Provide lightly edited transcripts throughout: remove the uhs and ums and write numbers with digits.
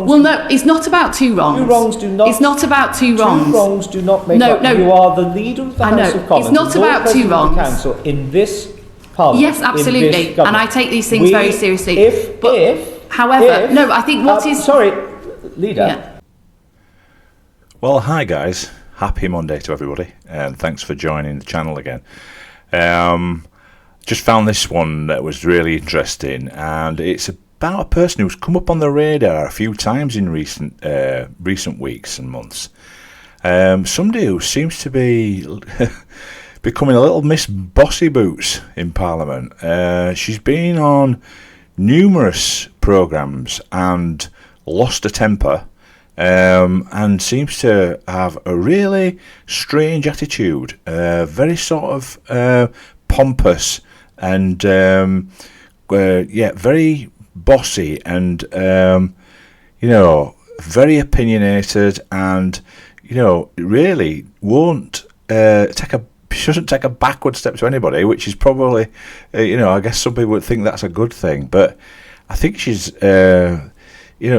Well, no, it's not about two wrongs. Two wrongs do not. It's not about two wrongs. Two wrongs do not make No, up. no. You are the leader of the House of Commons. It's not about two wrongs. Of the Council in this Parliament. Yes, absolutely, and I take these things very seriously. However, no, I think what is. Sorry, Leader. Yeah. Well, hi guys. Happy Monday to everybody, and thanks for joining the channel again. Just found this one that was really interesting, and it's about a person who's come up on the radar a few times in recent weeks and months. Somebody who seems to be becoming a little Miss Bossy Boots in Parliament. She's been on numerous programmes and lost her temper, and seems to have a really strange attitude, very sort of pompous and very bossy, and very opinionated, and really won't she doesn't take a backward step to anybody, which is probably I guess some people would think that's a good thing, but I think she's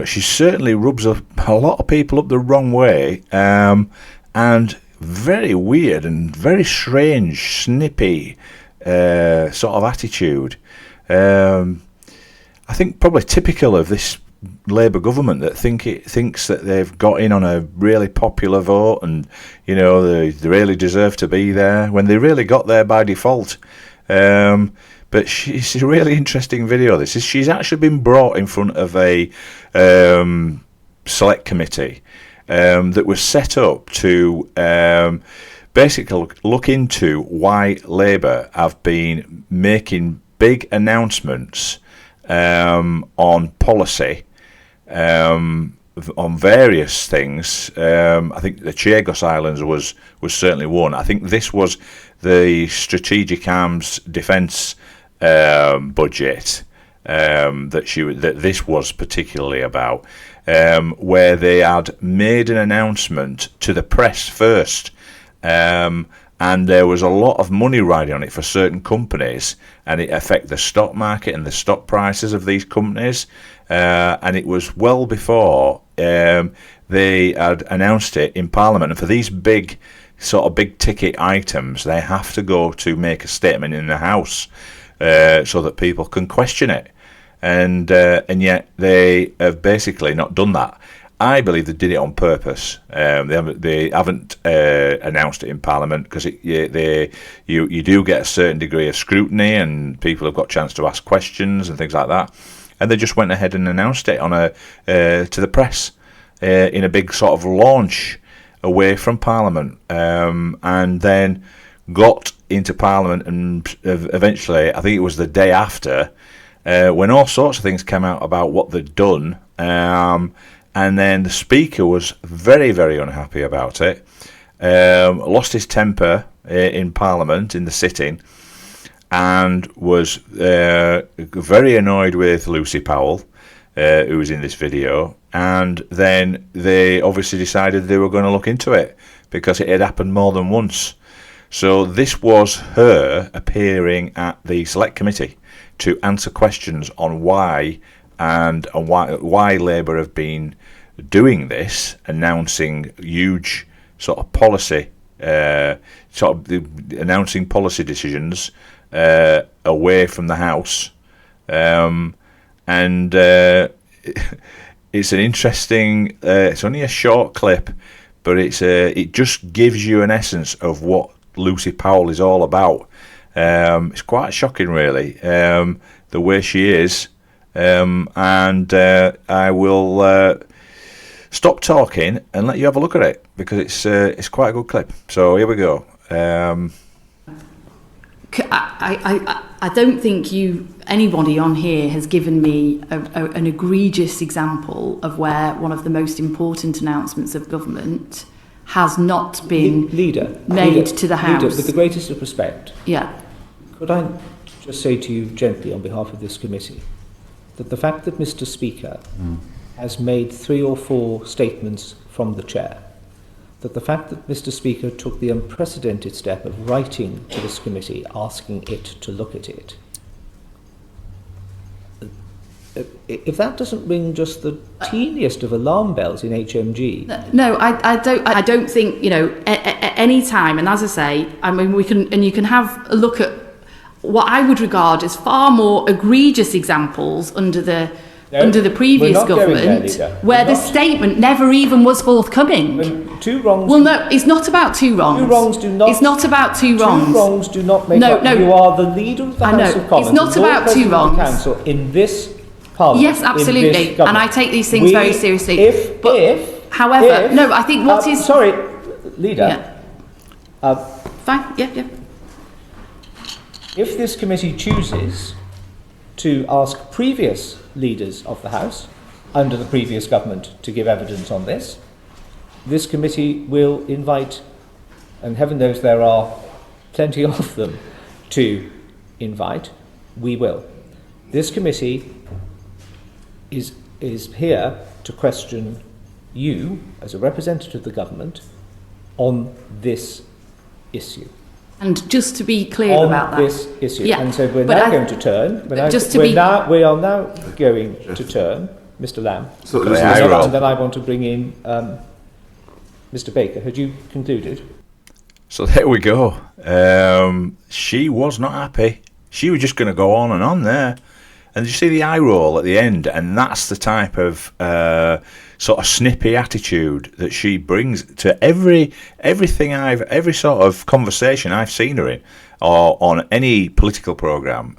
she certainly rubs a lot of people up the wrong way, and very weird and very strange, snippy sort of attitude. I think probably typical of this Labour government that thinks that they've got in on a really popular vote, and they really deserve to be there when they really got there by default. But it's a really interesting video. She's actually been brought in front of a select committee that was set up to basically look into why Labour have been making big announcements on policy, on various things. I think the Chagos Islands was certainly one. I think this was the Strategic Arms Defence budget that this was particularly about, where they had made an announcement to the press first, and there was a lot of money riding on it for certain companies, and it affected the stock market and the stock prices of these companies, and it was well before they had announced it in Parliament. And for these big ticket items, they have to go to make a statement in the House so that people can question it, and yet they have basically not done that. I believe they did it on purpose. They haven't announced it in Parliament because you do get a certain degree of scrutiny, and people have got a chance to ask questions and things like that. And they just went ahead and announced it on to the press in a big sort of launch away from Parliament, and then got into Parliament, and eventually, I think it was the day after, when all sorts of things came out about what they'd done. And then the Speaker was very, very unhappy about it, lost his temper in Parliament, in the sitting, and was very annoyed with Lucy Powell, who was in this video. And then they obviously decided they were going to look into it, because it had happened more than once. So this was her appearing at the Select Committee to answer questions on why Labour have been doing this, announcing huge sort of policy, announcing policy decisions away from the House, and it's an interesting. It's only a short clip, but it just gives you an essence of what Lucy Powell is all about. It's quite shocking, really, the way she is. And I will stop talking and let you have a look at it, because it's quite a good clip. So here we go. I don't think anybody on here has given me an egregious example of where one of the most important announcements of government has not been made to the House. Leader, with the greatest of respect. Yeah. Could I just say to you gently on behalf of this committee that the fact that Mr. Speaker has made 3 or 4 statements from the chair, that the fact that Mr. Speaker took the unprecedented step of writing to this committee asking it to look at it, if that doesn't ring just the teeniest of alarm bells in HMG. No, I don't think, you know, any time, and as I say, I mean, you can have a look at what I would regard as far more egregious examples under the previous government, where the statement never even was forthcoming. Two wrongs. Well, no, it's not about two wrongs. Two wrongs do not. It's not about two wrongs. Two wrongs do not make up. No. You are the leader of the House of Commons. It's not about two wrongs. Council in this Parliament. Yes, absolutely, and I take these things very seriously. However, I think what is. Sorry, Leader. Yeah. Fine. Yeah. If this committee chooses to ask previous leaders of the House under the previous government to give evidence on this, this committee will invite, and heaven knows there are plenty of them to invite, we will. This committee is here to question you as a representative of the government on this issue. And just to be clear about that. On this issue. Yeah, and so we're now going to turn. We are now going to turn, Mr. Lamb. And then I want to bring in Mr. Baker. Had you concluded? So there we go. She was not happy. She was just going to go on and on there. And you see the eye roll at the end, and that's the type of sort of snippy attitude that she brings to every sort of conversation I've seen her in, or on any political programme.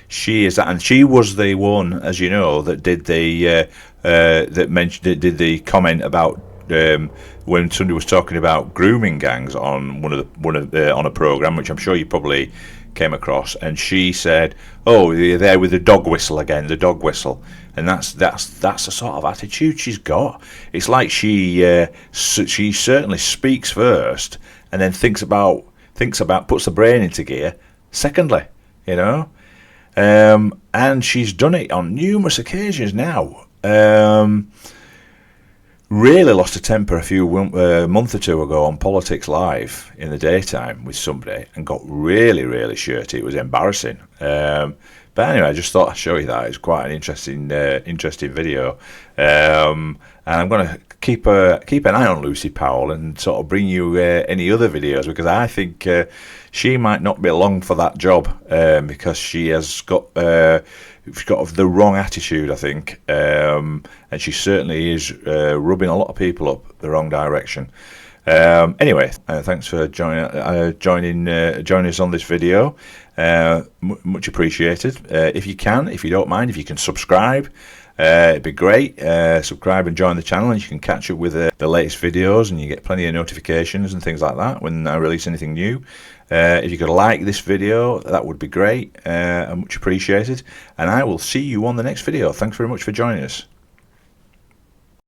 She is that, and she was the one, as you know, that did the did the comment about when somebody was talking about grooming gangs on on a programme, which I'm sure you probably came across, and she said, "Oh, you're there with the dog whistle again, the dog whistle," and that's the sort of attitude she's got. It's like she certainly speaks first, and then thinks about puts the brain into gear. Secondly, you know, and she's done it on numerous occasions now. Really lost her temper a month or two ago on Politics Live in the daytime with somebody and got really, really shirty. It was embarrassing. But anyway, I just thought I'd show you that. It's quite an interesting video. And I'm going to keep an eye on Lucy Powell and sort of bring you any other videos, because I think she might not be long for that job, because she has got the wrong attitude, I think, and she certainly is rubbing a lot of people up the wrong direction. Anyway, thanks for joining us on this video. Much appreciated. If you don't mind, if you can subscribe, it'd be great. Subscribe and join the channel, and you can catch up with the latest videos, and you get plenty of notifications and things like that when I release anything new. If you could like this video, that would be great, and much appreciated. And I will see you on the next video. Thanks very much for joining us.